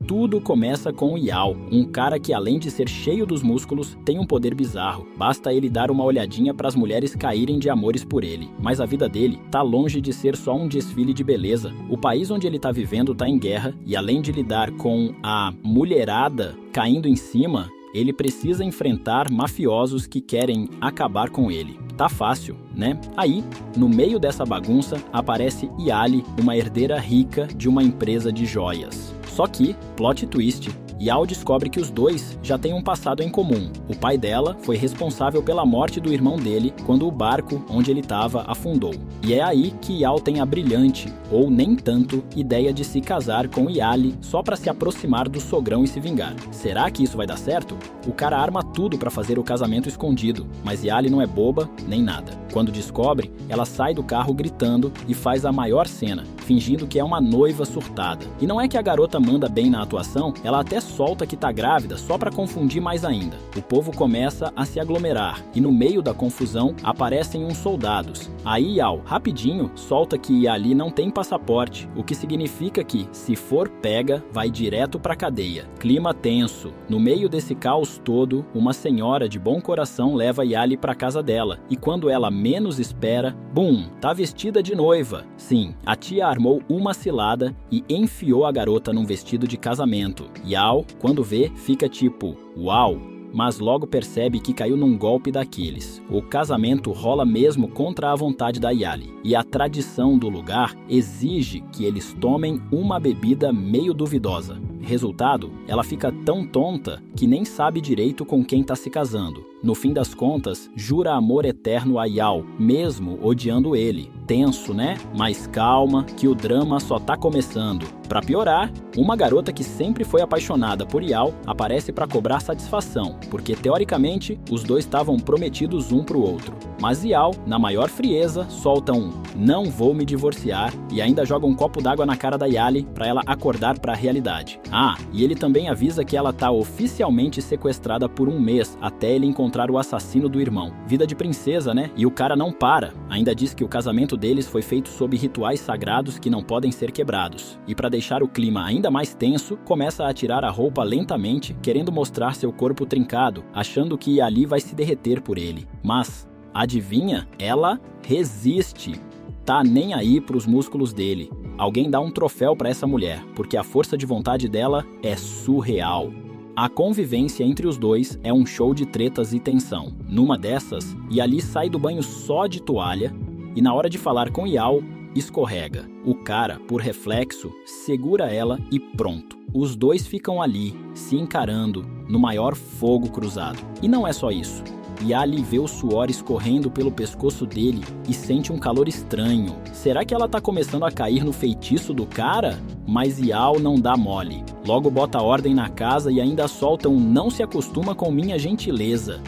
Tudo começa com o Yao, um cara que além de ser cheio dos músculos, tem um poder bizarro. Basta ele dar uma olhadinha para as mulheres caírem de amores por ele. Mas a vida dele tá longe de ser só um desfile de beleza. O país onde ele tá vivendo tá em guerra e além de lidar com a mulherada caindo em cima, ele precisa enfrentar mafiosos que querem acabar com ele. Tá fácil, né? Aí, no meio dessa bagunça, aparece Yali, uma herdeira rica de uma empresa de joias. Só que, plot twist, Yao descobre que os dois já têm um passado em comum. O pai dela foi responsável pela morte do irmão dele quando o barco onde ele estava afundou. E é aí que Yao tem a brilhante, ou nem tanto, ideia de se casar com Yali só para se aproximar do sogrão e se vingar. Será que isso vai dar certo? O cara arma tudo para fazer o casamento escondido, mas Yali não é boba nem nada. Quando descobre, ela sai do carro gritando e faz a maior cena, fingindo que é uma noiva surtada. E não é que a garota manda bem na atuação, ela até solta que tá grávida só para confundir mais ainda. O povo começa a se aglomerar e no meio da confusão aparecem uns soldados. Aí Yao, rapidinho, solta que Yali não tem passaporte, o que significa que, se for pega, vai direto pra cadeia. Clima tenso. No meio desse caos todo, uma senhora de bom coração leva Yali pra casa dela e quando ela menos espera, bum, tá vestida de noiva. Sim, a tia armou uma cilada e enfiou a garota num vestido de casamento. Yao, quando vê, fica tipo, uau! Mas logo percebe que caiu num golpe daqueles. O casamento rola mesmo contra a vontade da Yali, e a tradição do lugar exige que eles tomem uma bebida meio duvidosa. Resultado, ela fica tão tonta que nem sabe direito com quem tá se casando. No fim das contas, jura amor eterno a Yao, mesmo odiando ele. Tenso, né? Mas calma, que o drama só tá começando. Pra piorar, uma garota que sempre foi apaixonada por Yao aparece pra cobrar satisfação, porque teoricamente os dois estavam prometidos um pro outro. Mas Yao, na maior frieza, solta um "não vou me divorciar" e ainda joga um copo d'água na cara da Yali pra ela acordar pra realidade. Ah, e ele também avisa que ela tá oficialmente sequestrada por um mês até ele encontrar o assassino do irmão. Vida de princesa, né? E o cara não para. Ainda diz que o casamento deles foi feito sob rituais sagrados que não podem ser quebrados. E pra deixar o clima ainda mais tenso, começa a tirar a roupa lentamente, querendo mostrar seu corpo trincado, achando que ali vai se derreter por ele. Mas, adivinha? Ela resiste. Tá nem aí pros músculos dele. Alguém dá um troféu pra essa mulher, porque a força de vontade dela é surreal. A convivência entre os dois é um show de tretas e tensão. Numa dessas, Yali sai do banho só de toalha e na hora de falar com Yao, escorrega. O cara, por reflexo, segura ela e pronto. Os dois ficam ali, se encarando, no maior fogo cruzado. E não é só isso. Yali vê o suor escorrendo pelo pescoço dele e sente um calor estranho. Será que ela tá começando a cair no feitiço do cara? Mas Yao não dá mole. Logo bota ordem na casa e ainda solta um "não se acostuma com minha gentileza".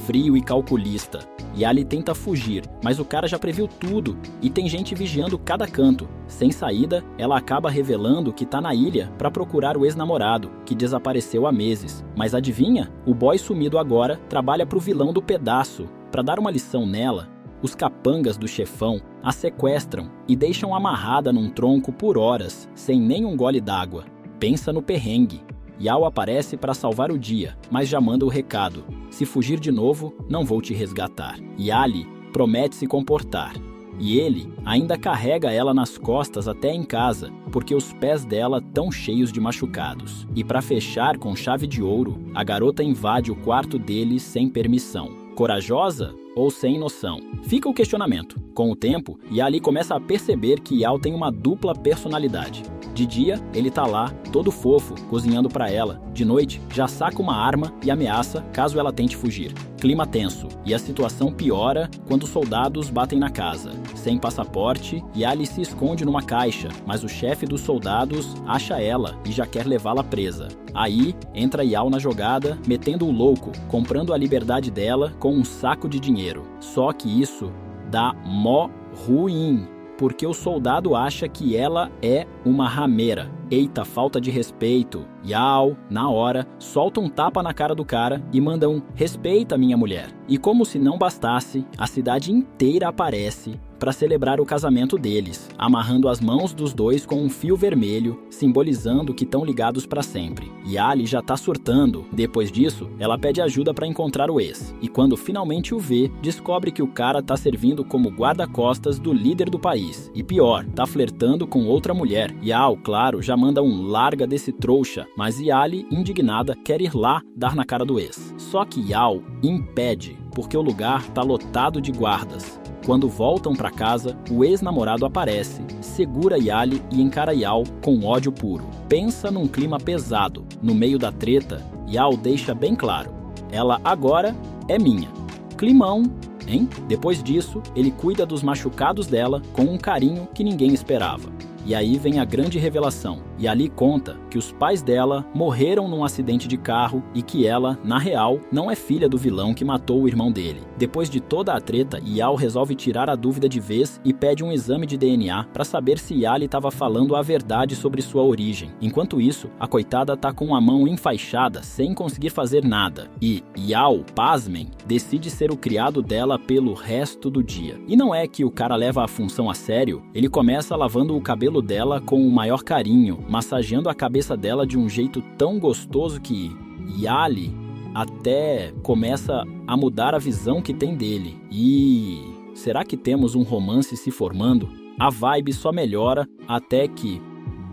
Frio e calculista. Yali tenta fugir, mas o cara já previu tudo e tem gente vigiando cada canto. Sem saída, ela acaba revelando que tá na ilha para procurar o ex-namorado, que desapareceu há meses. Mas adivinha? O boy sumido agora trabalha pro vilão do pedaço. Para dar uma lição nela, os capangas do chefão a sequestram e deixam amarrada num tronco por horas, sem nenhum gole d'água. Pensa no perrengue. Yao aparece para salvar o dia, mas já manda o recado: se fugir de novo, não vou te resgatar. Yali promete se comportar. E ele ainda carrega ela nas costas até em casa, porque os pés dela estão cheios de machucados. E para fechar com chave de ouro, a garota invade o quarto dele sem permissão. Corajosa ou sem noção? Fica o questionamento. Com o tempo, Yali começa a perceber que Yao tem uma dupla personalidade. De dia, ele tá lá, todo fofo, cozinhando pra ela. De noite, já saca uma arma e ameaça caso ela tente fugir. Clima tenso, e a situação piora quando os soldados batem na casa. Sem passaporte, Yali se esconde numa caixa, mas o chefe dos soldados acha ela e já quer levá-la presa. Aí, entra Yao na jogada, metendo o louco, comprando a liberdade dela com um saco de dinheiro. Só que isso dá mó ruim, porque o soldado acha que ela é uma rameira. Eita, falta de respeito. Yao, na hora, solta um tapa na cara do cara e manda um "respeita minha mulher". E como se não bastasse, a cidade inteira aparece para celebrar o casamento deles, amarrando as mãos dos dois com um fio vermelho, simbolizando que estão ligados para sempre. Yali já tá surtando. Depois disso, ela pede ajuda para encontrar o ex. E quando finalmente o vê, descobre que o cara tá servindo como guarda-costas do líder do país. E pior, tá flertando com outra mulher. Yao, claro, já manda um larga desse trouxa, mas Yali, indignada, quer ir lá dar na cara do ex. Só que Yao impede, porque o lugar tá lotado de guardas. Quando voltam para casa, o ex-namorado aparece, segura Yali e encara Yao com ódio puro. Pensa num clima pesado. No meio da treta, Yao deixa bem claro: ela agora é minha. Climão, hein? Depois disso, ele cuida dos machucados dela com um carinho que ninguém esperava. E aí vem a grande revelação. Yali conta que os pais dela morreram num acidente de carro e que ela, na real, não é filha do vilão que matou o irmão dele. Depois de toda a treta, Yao resolve tirar a dúvida de vez e pede um exame de DNA para saber se Yali estava falando a verdade sobre sua origem. Enquanto isso, a coitada tá com a mão enfaixada, sem conseguir fazer nada. E Yao, pasmem, decide ser o criado dela pelo resto do dia. E não é que o cara leva a função a sério, ele começa lavando o cabelo dela com o maior carinho, massageando a cabeça dela de um jeito tão gostoso que Yali até começa a mudar a visão que tem dele. E será que temos um romance se formando? A vibe só melhora até que,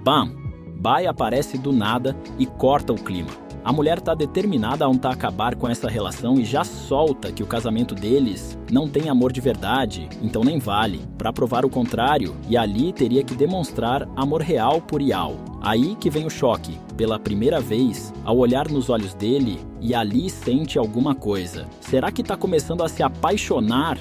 bam, Bai aparece do nada e corta o clima. A mulher tá determinada a acabar com essa relação e já solta que o casamento deles não tem amor de verdade, então nem vale. Para provar o contrário, Yali teria que demonstrar amor real por Yao. Aí que vem o choque. Pela primeira vez, ao olhar nos olhos dele, Yali sente alguma coisa. Será que tá começando a se apaixonar?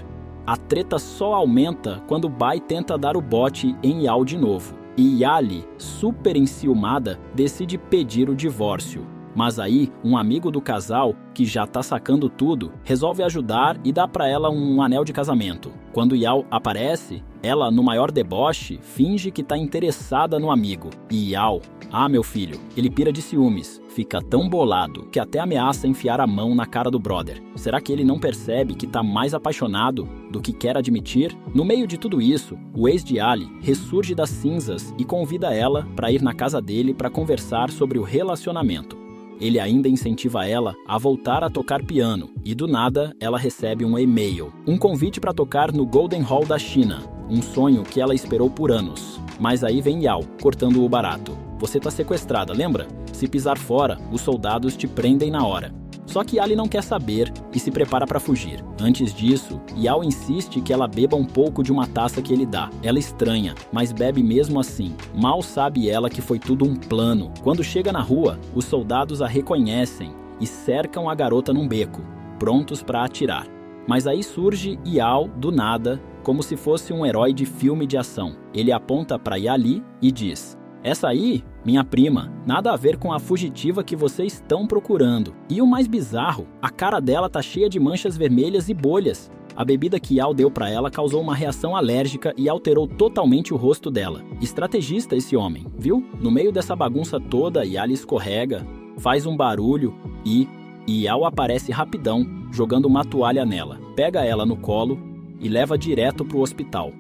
A treta só aumenta quando Bai tenta dar o bote em Yao de novo. E Yali, super enciumada, decide pedir o divórcio. Mas aí, um amigo do casal, que já tá sacando tudo, resolve ajudar e dá pra ela um anel de casamento. Quando Yao aparece, ela, no maior deboche, finge que tá interessada no amigo. E Yao, meu filho, ele pira de ciúmes, fica tão bolado que até ameaça enfiar a mão na cara do brother. Será que ele não percebe que tá mais apaixonado do que quer admitir? No meio de tudo isso, o ex de Yali ressurge das cinzas e convida ela pra ir na casa dele pra conversar sobre o relacionamento. Ele ainda incentiva ela a voltar a tocar piano, e do nada ela recebe um e-mail. Um convite para tocar no Golden Hall da China, um sonho que ela esperou por anos. Mas aí vem Yao, cortando o barato. Você tá sequestrada, lembra? Se pisar fora, os soldados te prendem na hora. Só que Yali não quer saber e se prepara para fugir. Antes disso, Yao insiste que ela beba um pouco de uma taça que ele dá. Ela estranha, mas bebe mesmo assim. Mal sabe ela que foi tudo um plano. Quando chega na rua, os soldados a reconhecem e cercam a garota num beco, prontos para atirar. Mas aí surge Yao do nada, como se fosse um herói de filme de ação. Ele aponta para Yali e diz: "Essa aí, minha prima, nada a ver com a fugitiva que vocês estão procurando." E o mais bizarro, a cara dela tá cheia de manchas vermelhas e bolhas. A bebida que Yao deu pra ela causou uma reação alérgica e alterou totalmente o rosto dela. Estrategista esse homem, viu? No meio dessa bagunça toda, Yali escorrega, faz um barulho e Yao aparece rapidão, jogando uma toalha nela. Pega ela no colo e leva direto pro hospital.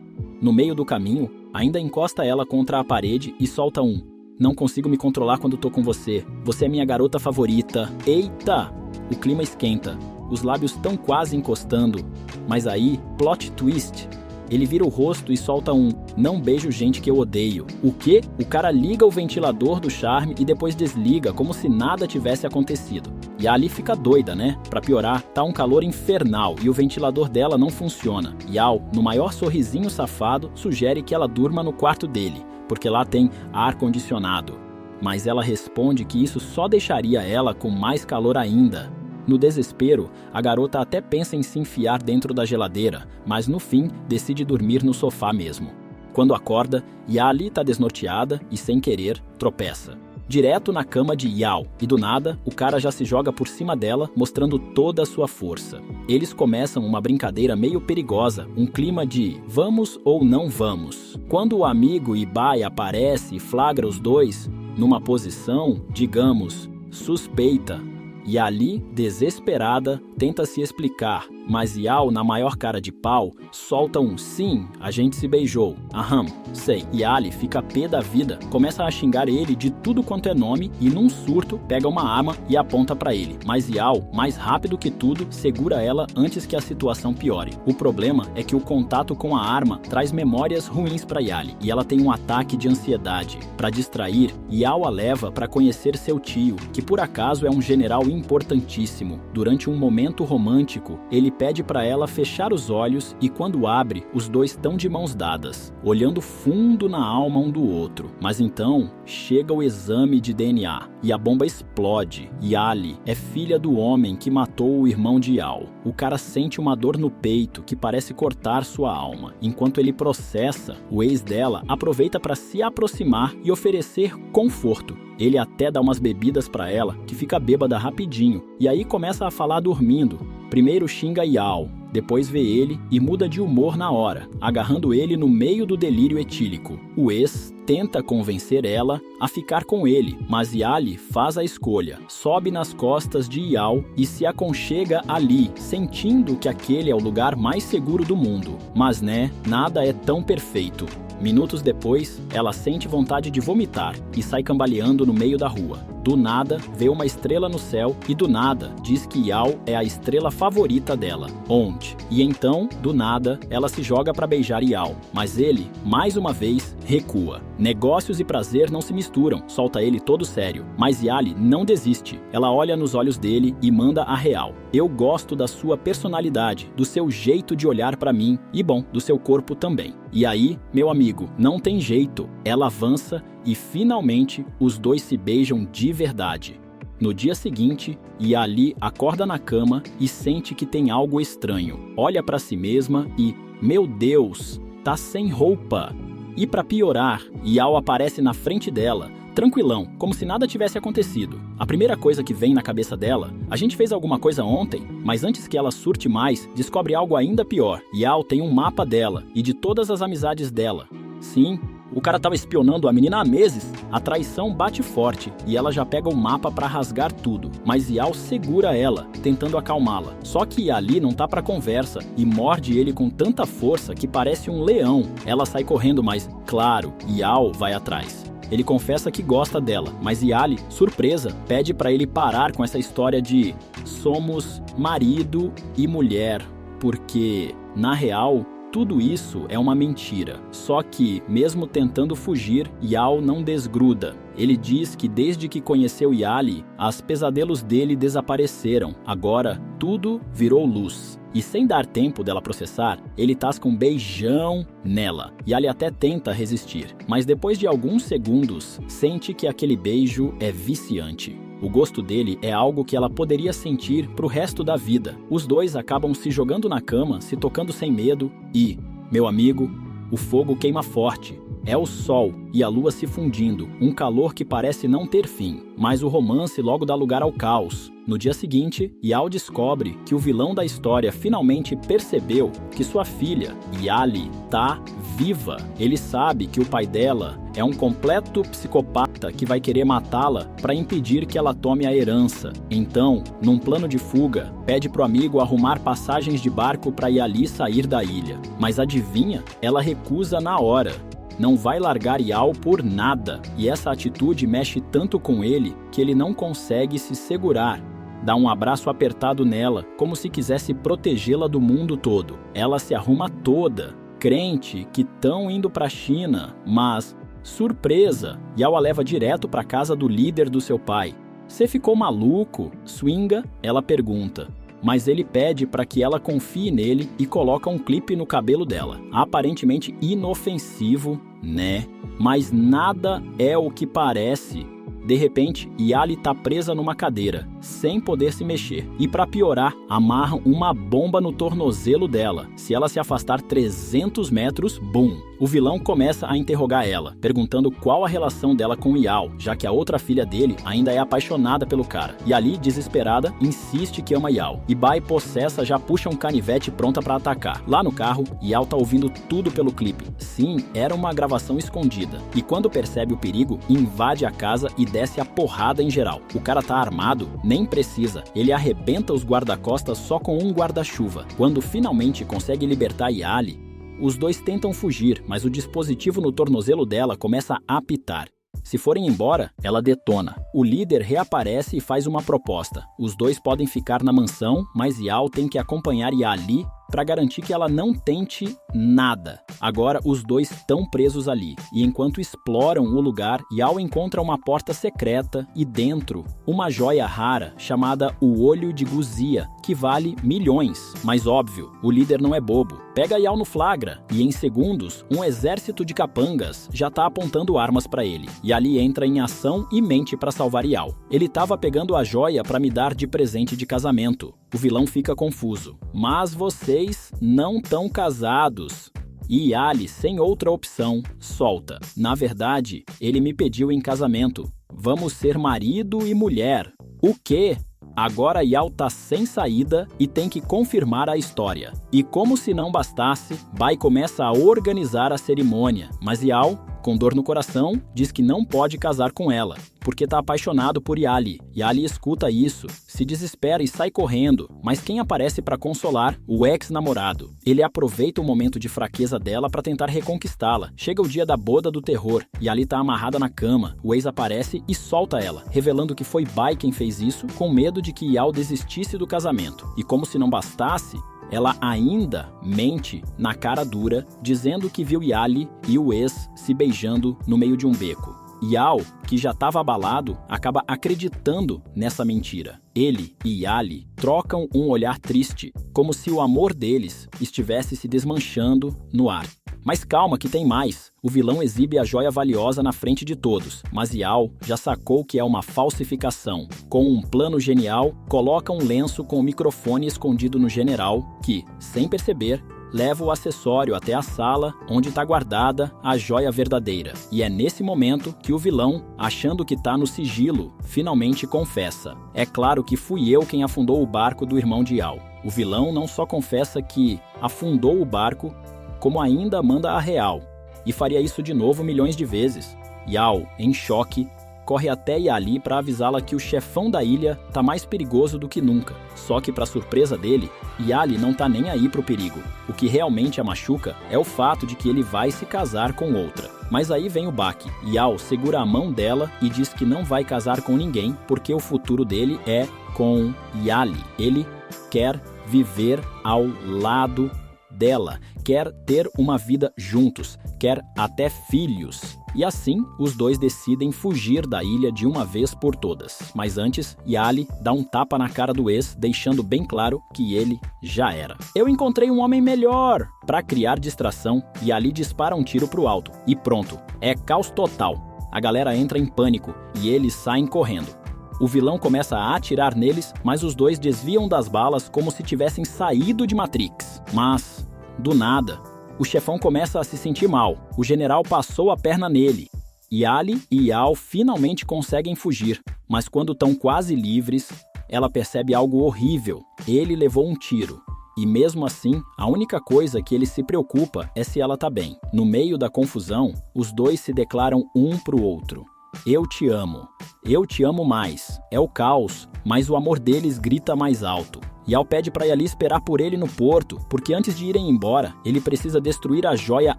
No meio do caminho, ainda encosta ela contra a parede e solta um: "Não consigo me controlar quando tô com você. Você é minha garota favorita." Eita! O clima esquenta. Os lábios estão quase encostando. Mas aí, plot twist. Ele vira o rosto e solta um: "Não beijo gente que eu odeio." O quê? O cara liga o ventilador do charme e depois desliga, como se nada tivesse acontecido. E a Ali fica doida, né? Pra piorar, tá um calor infernal e o ventilador dela não funciona. Yao, no maior sorrisinho safado, sugere que ela durma no quarto dele, porque lá tem ar-condicionado. Mas ela responde que isso só deixaria ela com mais calor ainda. No desespero, a garota até pensa em se enfiar dentro da geladeira, mas no fim decide dormir no sofá mesmo. Quando acorda, Yali tá desnorteada e, sem querer, tropeça direto na cama de Yao, e do nada, o cara já se joga por cima dela, mostrando toda a sua força. Eles começam uma brincadeira meio perigosa, um clima de vamos ou não vamos. Quando o amigo Bai aparece e flagra os dois numa posição, digamos, suspeita, e Ali, desesperada, tenta se explicar, Mas Yao, na maior cara de pau, solta um sim, a gente se beijou. Aham, sei. Yali fica pé da vida, começa a xingar ele de tudo quanto é nome e num surto pega uma arma e aponta pra ele. Mas Yao, mais rápido que tudo, segura ela antes que a situação piore. O problema é que o contato com a arma traz memórias ruins pra Yali e ela tem um ataque de ansiedade. Pra distrair, Yao a leva pra conhecer seu tio, que por acaso é um general importantíssimo. Durante um momento romântico, ele pede pra ela fechar os olhos e quando abre, os dois estão de mãos dadas, olhando fundo na alma um do outro. Mas então, chega o exame de DNA e a bomba explode. Yali é filha do homem que matou o irmão de Yao. O cara sente uma dor no peito que parece cortar sua alma. Enquanto ele processa, o ex dela aproveita para se aproximar e oferecer conforto. Ele até dá umas bebidas pra ela, que fica bêbada rapidinho, e aí começa a falar dormindo. Primeiro xinga Yao, depois vê ele e muda de humor na hora, agarrando ele no meio do delírio etílico. O ex tenta convencer ela a ficar com ele, mas Yali faz a escolha, sobe nas costas de Yao e se aconchega ali, sentindo que aquele é o lugar mais seguro do mundo. Mas nada é tão perfeito. Minutos depois, ela sente vontade de vomitar e sai cambaleando no meio da rua. Do nada, vê uma estrela no céu e do nada diz que Yao é a estrela favorita dela. Onde? E então, do nada, ela se joga para beijar Yao, mas ele, mais uma vez, recua. Negócios e prazer não se misturam, solta ele todo sério. Mas Yali não desiste. Ela olha nos olhos dele e manda a real. Eu gosto da sua personalidade, do seu jeito de olhar para mim e, bom, do seu corpo também. E aí, meu amigo, não tem jeito. Ela avança e finalmente os dois se beijam de verdade. No dia seguinte, Yali acorda na cama e sente que tem algo estranho. Olha para si mesma e, meu Deus, tá sem roupa. E para piorar, Yao aparece na frente dela, tranquilão, como se nada tivesse acontecido. A primeira coisa que vem na cabeça dela, a gente fez alguma coisa ontem, mas antes que ela surte mais, descobre algo ainda pior. Yao tem um mapa dela e de todas as amizades dela. Sim, o cara tava espionando a menina há meses. A traição bate forte e ela já pega o mapa pra rasgar tudo. Mas Yao segura ela, tentando acalmá-la. Só que Yali não tá pra conversa e morde ele com tanta força que parece um leão. Ela sai correndo, mas, claro, Yao vai atrás. Ele confessa que gosta dela, mas Yali, surpresa, pede pra ele parar com essa história de somos marido e mulher, porque, na real, tudo isso é uma mentira. Só que, mesmo tentando fugir, Yao não desgruda. Ele diz que desde que conheceu Yali, os pesadelos dele desapareceram. Agora, tudo virou luz. E sem dar tempo dela processar, ele tasca um beijão nela. Yali até tenta resistir, mas depois de alguns segundos, sente que aquele beijo é viciante. O gosto dele é algo que ela poderia sentir pro resto da vida. Os dois acabam se jogando na cama, se tocando sem medo e, meu amigo, o fogo queima forte. É o sol e a lua se fundindo, um calor que parece não ter fim. Mas o romance logo dá lugar ao caos. No dia seguinte, Yao descobre que o vilão da história finalmente percebeu que sua filha, Yali, tá viva. Ele sabe que o pai dela é um completo psicopata que vai querer matá-la para impedir que ela tome a herança. Então, num plano de fuga, pede pro amigo arrumar passagens de barco para Yali sair da ilha. Mas adivinha? Ela recusa na hora. Não vai largar Yao por nada, e essa atitude mexe tanto com ele que ele não consegue se segurar. Dá um abraço apertado nela, como se quisesse protegê-la do mundo todo. Ela se arruma toda, crente que tão indo pra China, mas, surpresa, Yao a leva direto pra casa do líder do seu pai. Você ficou maluco? Swinga? Ela pergunta. Mas ele pede para que ela confie nele e coloca um clipe no cabelo dela. Aparentemente inofensivo, né? Mas nada é o que parece. De repente, Yali tá presa numa cadeira, sem poder se mexer. E para piorar, amarram uma bomba no tornozelo dela. Se ela se afastar 300 metros, bum! O vilão começa a interrogar ela, perguntando qual a relação dela com Yao, já que a outra filha dele ainda é apaixonada pelo cara. E ali, desesperada, insiste que ama Yao. E Bai, possessa, já puxa um canivete pronta pra atacar. Lá no carro, Yao tá ouvindo tudo pelo clipe. Sim, era uma gravação escondida. E quando percebe o perigo, invade a casa e desce a porrada em geral. O cara tá armado? Nem precisa. Ele arrebenta os guarda-costas só com um guarda-chuva. Quando finalmente consegue libertar Yali, os dois tentam fugir, mas o dispositivo no tornozelo dela começa a apitar. Se forem embora, ela detona. O líder reaparece e faz uma proposta. Os dois podem ficar na mansão, mas Yao tem que acompanhar Yali para garantir que ela não tente nada. Agora os dois estão presos ali, e enquanto exploram o lugar, Yao encontra uma porta secreta e dentro uma joia rara chamada o Olho de Guzia, que vale milhões. Mas óbvio, o líder não é bobo. Pega Yao no flagra, e em segundos, um exército de capangas já tá apontando armas para ele. E ali entra em ação e mente para salvar Yao. Ele tava pegando a joia para me dar de presente de casamento. O vilão fica confuso. Mas vocês não estão casados. E Yali, sem outra opção, solta. Na verdade, ele me pediu em casamento. Vamos ser marido e mulher. O quê? Agora Yao tá sem saída e tem que confirmar a história. E como se não bastasse, Bai começa a organizar a cerimônia. Mas Yao, com dor no coração, diz que não pode casar com ela, porque tá apaixonado por Yali. Yali escuta isso, se desespera e sai correndo, mas quem aparece para consolar? O ex-namorado. Ele aproveita o momento de fraqueza dela para tentar reconquistá-la. Chega o dia da boda do terror, Yali tá amarrada na cama. O ex aparece e solta ela, revelando que foi Bai quem fez isso, com medo de que Yao desistisse do casamento. E como se não bastasse, ela ainda mente na cara dura, dizendo que viu Yali e o ex se beijando no meio de um beco. Yao, que já estava abalado, acaba acreditando nessa mentira. Ele e Yali trocam um olhar triste, como se o amor deles estivesse se desmanchando no ar. Mas calma que tem mais. O vilão exibe a joia valiosa na frente de todos, mas Yao já sacou que é uma falsificação. Com um plano genial, coloca um lenço com o microfone escondido no general, que, sem perceber, leva o acessório até a sala onde está guardada a joia verdadeira. E é nesse momento que o vilão, achando que está no sigilo, finalmente confessa. É claro que fui eu quem afundou o barco do irmão de Yao. O vilão não só confessa que afundou o barco, como ainda manda a real, e faria isso de novo milhões de vezes. Yao, em choque, corre até Yali para avisá-la que o chefão da ilha tá mais perigoso do que nunca. Só que, para surpresa dele, Yali não tá nem aí pro perigo. O que realmente a machuca é o fato de que ele vai se casar com outra. Mas aí vem o baque. Yao segura a mão dela e diz que não vai casar com ninguém porque o futuro dele é com Yali. Ele quer viver ao lado dela, quer ter uma vida juntos, quer até filhos. E assim, os dois decidem fugir da ilha de uma vez por todas. Mas antes, Yali dá um tapa na cara do ex, deixando bem claro que ele já era. Eu encontrei um homem melhor! Para criar distração, Yali dispara um tiro pro alto. E pronto, é caos total. A galera entra em pânico e eles saem correndo. O vilão começa a atirar neles, mas os dois desviam das balas como se tivessem saído de Matrix. Mas, do nada, o chefão começa a se sentir mal. O general passou a perna nele. Yali e Yao finalmente conseguem fugir, mas quando estão quase livres, ela percebe algo horrível. Ele levou um tiro. E mesmo assim, a única coisa que ele se preocupa é se ela tá bem. No meio da confusão, os dois se declaram um pro outro. Eu te amo mais. É o caos, mas o amor deles grita mais alto. Yao pede para Yali esperar por ele no porto, porque antes de irem embora, ele precisa destruir a joia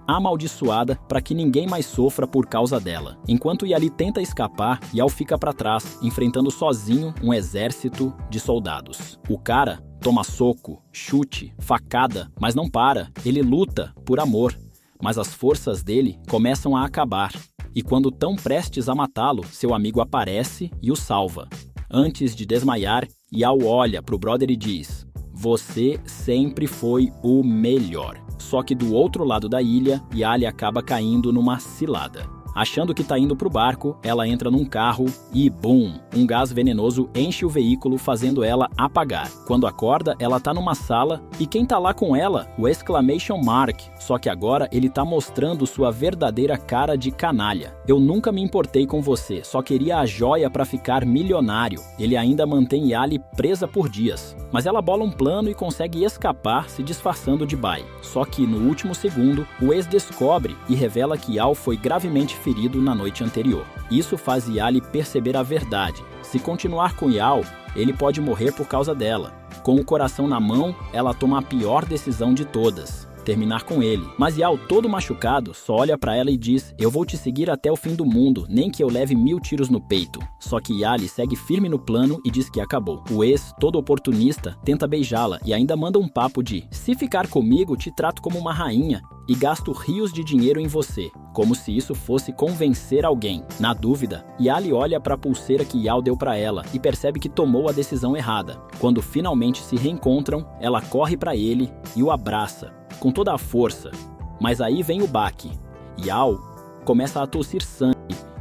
amaldiçoada para que ninguém mais sofra por causa dela. Enquanto Yali tenta escapar, Yao fica para trás, enfrentando sozinho um exército de soldados. O cara toma soco, chute, facada, mas não para. Ele luta por amor, mas as forças dele começam a acabar. E quando tão prestes a matá-lo, seu amigo aparece e o salva. Antes de desmaiar, Yao olha pro brother e diz: "Você sempre foi o melhor." Só que do outro lado da ilha, Yali acaba caindo numa cilada. Achando que tá indo pro barco, ela entra num carro e bum! Um gás venenoso enche o veículo, fazendo ela apagar. Quando acorda, ela tá numa sala e quem tá lá com ela? O Exclamation Mark. Só que agora ele tá mostrando sua verdadeira cara de canalha. Eu nunca me importei com você, só queria a joia pra ficar milionário. Ele ainda mantém Yali presa por dias. Mas ela bola um plano e consegue escapar se disfarçando de Bai. Só que no último segundo, o ex descobre e revela que Yao foi gravemente ferido na noite anterior. Isso faz Yali perceber a verdade. Se continuar com Yao, ele pode morrer por causa dela. Com o coração na mão, ela toma a pior decisão de todas: terminar com ele. Mas Yao, todo machucado, só olha pra ela e diz: eu vou te seguir até o fim do mundo, nem que eu leve 1000 tiros no peito. Só que Yali segue firme no plano e diz que acabou. O ex, todo oportunista, tenta beijá-la e ainda manda um papo de: se ficar comigo, te trato como uma rainha e gasto rios de dinheiro em você. Como se isso fosse convencer alguém. Na dúvida, Yali olha para a pulseira que Yao deu para ela e percebe que tomou a decisão errada. Quando finalmente se reencontram, ela corre para ele e o abraça com toda a força. Mas aí vem o baque. Yao começa a tossir sangue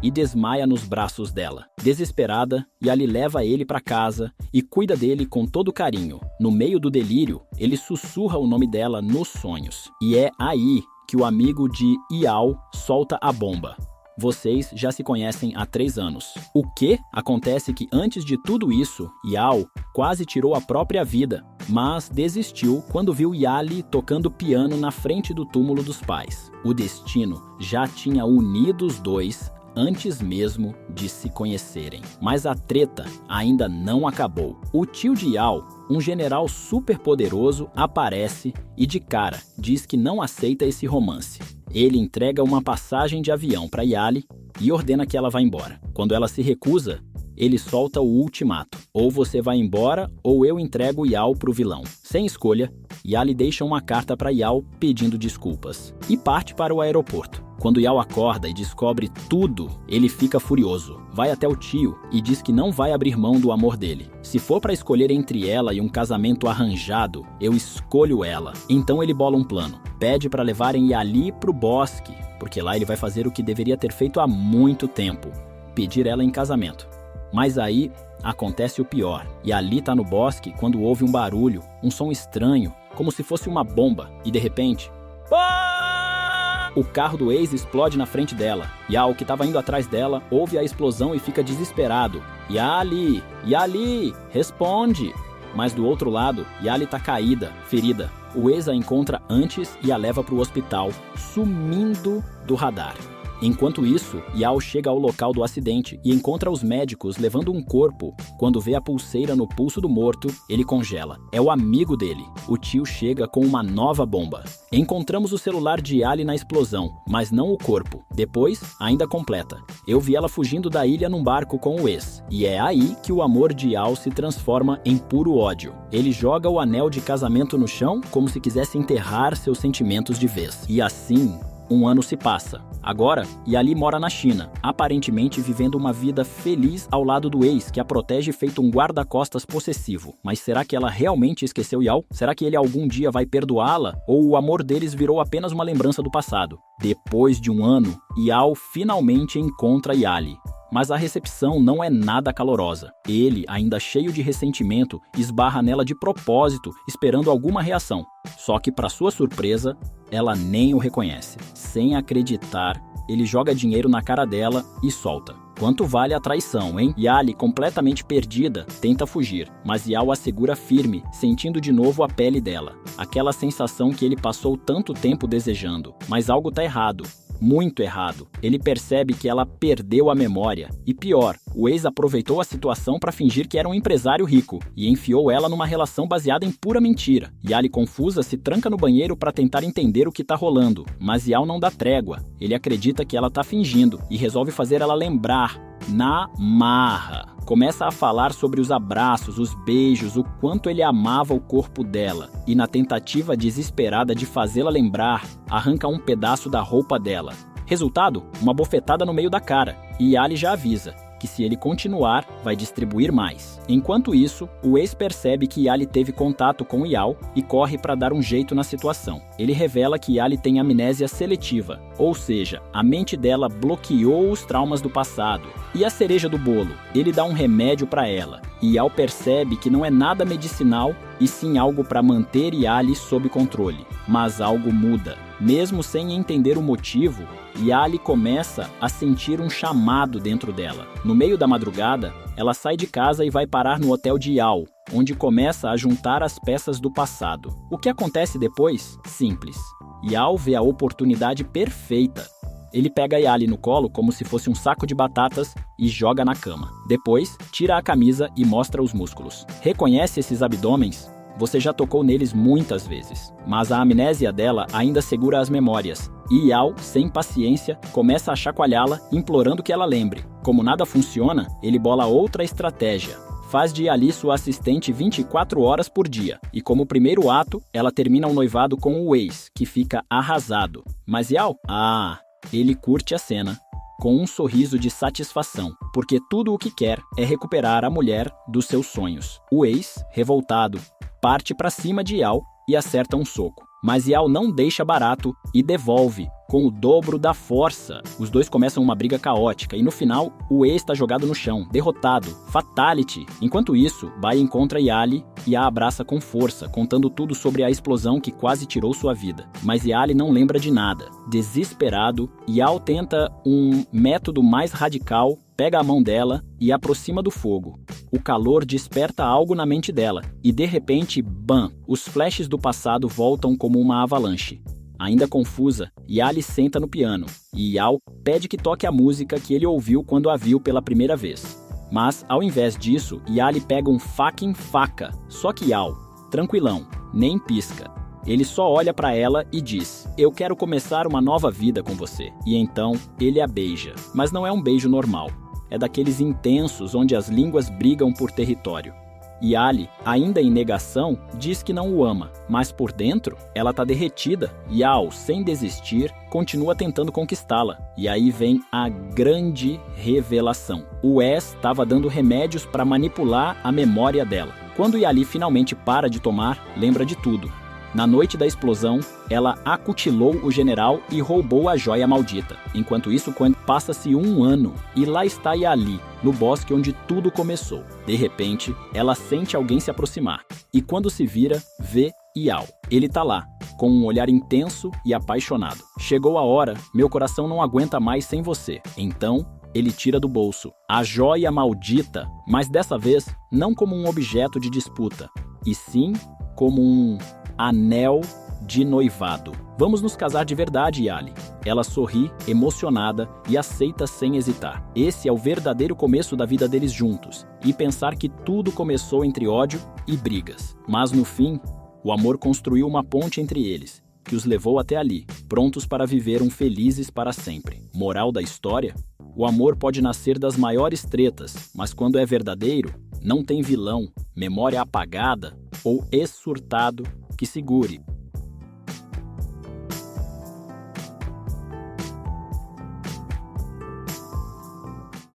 e desmaia nos braços dela. Desesperada, Yali leva ele para casa e cuida dele com todo carinho. No meio do delírio, ele sussurra o nome dela nos sonhos. E é aí que o amigo de Yao solta a bomba. Vocês já se conhecem há 3 anos. O que? Acontece que antes de tudo isso, Yao quase tirou a própria vida, mas desistiu quando viu Yali tocando piano na frente do túmulo dos pais. O destino já tinha unido os dois antes mesmo de se conhecerem. Mas a treta ainda não acabou. O tio de Yao, um general super poderoso, aparece e de cara diz que não aceita esse romance. Ele entrega uma passagem de avião para Yali e ordena que ela vá embora. Quando ela se recusa, ele solta o ultimato: ou você vai embora ou eu entrego Yao pro vilão. Sem escolha, Yali deixa uma carta para Yao pedindo desculpas e parte para o aeroporto. Quando Yao acorda e descobre tudo, ele fica furioso. Vai até o tio e diz que não vai abrir mão do amor dele. Se for para escolher entre ela e um casamento arranjado, eu escolho ela. Então ele bola um plano. Pede para levarem Yali pro bosque, porque lá ele vai fazer o que deveria ter feito há muito tempo: pedir ela em casamento. Mas aí acontece o pior. Yali tá no bosque quando ouve um barulho, um som estranho, como se fosse uma bomba, e de repente... o carro do ex explode na frente dela. Yao, que estava indo atrás dela, ouve a explosão e fica desesperado. Yali! Yali! Responde! Mas do outro lado, Yali tá caída, ferida. O ex a encontra antes e a leva para o hospital, sumindo do radar. Enquanto isso, Yao chega ao local do acidente e encontra os médicos levando um corpo. Quando vê a pulseira no pulso do morto, ele congela. É o amigo dele. O tio chega com uma nova bomba. Encontramos o celular de Yali na explosão, mas não o corpo. Depois, ainda completa: eu vi ela fugindo da ilha num barco com o ex. E é aí que o amor de Yao se transforma em puro ódio. Ele joga o anel de casamento no chão como se quisesse enterrar seus sentimentos de vez. E assim... um ano se passa. Agora, Yali mora na China, aparentemente vivendo uma vida feliz ao lado do ex, que a protege feito um guarda-costas possessivo. Mas será que ela realmente esqueceu Yao? Será que ele algum dia vai perdoá-la? Ou o amor deles virou apenas uma lembrança do passado? Depois de um ano, Yao finalmente encontra Yali. Mas a recepção não é nada calorosa. Ele, ainda cheio de ressentimento, esbarra nela de propósito, esperando alguma reação. Só que, para sua surpresa, ela nem o reconhece. Sem acreditar, ele joga dinheiro na cara dela e solta. Quanto vale a traição, hein? Yali, completamente perdida, tenta fugir, mas Yao a segura firme, sentindo de novo a pele dela. Aquela sensação que ele passou tanto tempo desejando. Mas algo tá errado. Muito errado. Ele percebe que ela perdeu a memória. E pior, o ex aproveitou a situação para fingir que era um empresário rico e enfiou ela numa relação baseada em pura mentira. Yali, confusa, se tranca no banheiro para tentar entender o que tá rolando. Mas Yao não dá trégua. Ele acredita que ela tá fingindo e resolve fazer ela lembrar. Na marra. Começa a falar sobre os abraços, os beijos, o quanto ele amava o corpo dela. E na tentativa desesperada de fazê-la lembrar, arranca um pedaço da roupa dela. Resultado? Uma bofetada no meio da cara. E Yali já avisa que se ele continuar, vai distribuir mais. Enquanto isso, o ex percebe que Yali teve contato com Yao e corre para dar um jeito na situação. Ele revela que Yali tem amnésia seletiva, ou seja, a mente dela bloqueou os traumas do passado. E a cereja do bolo? Ele dá um remédio para ela. E Yao percebe que não é nada medicinal e sim algo para manter Yali sob controle. Mas algo muda. Mesmo sem entender o motivo, Yali começa a sentir um chamado dentro dela. No meio da madrugada, ela sai de casa e vai parar no hotel de Yao, onde começa a juntar as peças do passado. O que acontece depois? Simples. Yao vê a oportunidade perfeita. Ele pega Yali no colo como se fosse um saco de batatas e joga na cama. Depois, tira a camisa e mostra os músculos. Reconhece esses abdômenes? Você já tocou neles muitas vezes, mas a amnésia dela ainda segura as memórias. E Yao, sem paciência, começa a chacoalhá-la, implorando que ela lembre. Como nada funciona, ele bola outra estratégia. Faz de Yali sua assistente 24 horas por dia. E como primeiro ato, ela termina o noivado com o ex, que fica arrasado. Mas Yao? Ele curte a cena, com um sorriso de satisfação, porque tudo o que quer é recuperar a mulher dos seus sonhos. O ex, revoltado, parte para cima de Yao e acerta um soco. Mas Yao não deixa barato e devolve, com o dobro da força. Os dois começam uma briga caótica e no final, o ex está jogado no chão, derrotado, fatality. Enquanto isso, Bai encontra Yali e a abraça com força, contando tudo sobre a explosão que quase tirou sua vida. Mas Yali não lembra de nada. Desesperado, Yao tenta um método mais radical, pega a mão dela e aproxima do fogo. O calor desperta algo na mente dela e de repente, bam! Os flashes do passado voltam como uma avalanche. Ainda confusa, Yali senta no piano e Yao pede que toque a música que ele ouviu quando a viu pela primeira vez. Mas, ao invés disso, Yali pega um fucking faca. Só que Yao, tranquilão, nem pisca. Ele só olha pra ela e diz: "Eu quero começar uma nova vida com você." E então, ele a beija. Mas não é um beijo normal. É daqueles intensos onde as línguas brigam por território. Yali, ainda em negação, diz que não o ama, mas por dentro, ela tá derretida. Yao, sem desistir, continua tentando conquistá-la. E aí vem a grande revelação. O ex estava dando remédios para manipular a memória dela. Quando Yali finalmente para de tomar, lembra de tudo. Na noite da explosão, ela acutilou o general e roubou a joia maldita. Enquanto isso, passa-se 1 ano e lá está Yali, no bosque onde tudo começou. De repente, ela sente alguém se aproximar. E quando se vira, vê Yao. Ele tá lá, com um olhar intenso e apaixonado. "Chegou a hora, meu coração não aguenta mais sem você." Então, ele tira do bolso a joia maldita, mas dessa vez não como um objeto de disputa, e sim como um anel de noivado. "Vamos nos casar de verdade, Yali." Ela sorri, emocionada, e aceita sem hesitar. Esse é o verdadeiro começo da vida deles juntos. E pensar que tudo começou entre ódio e brigas. Mas no fim, o amor construiu uma ponte entre eles, que os levou até ali, prontos para viver felizes para sempre. Moral da história? O amor pode nascer das maiores tretas, mas quando é verdadeiro, não tem vilão, memória apagada ou ex-surtado que segure.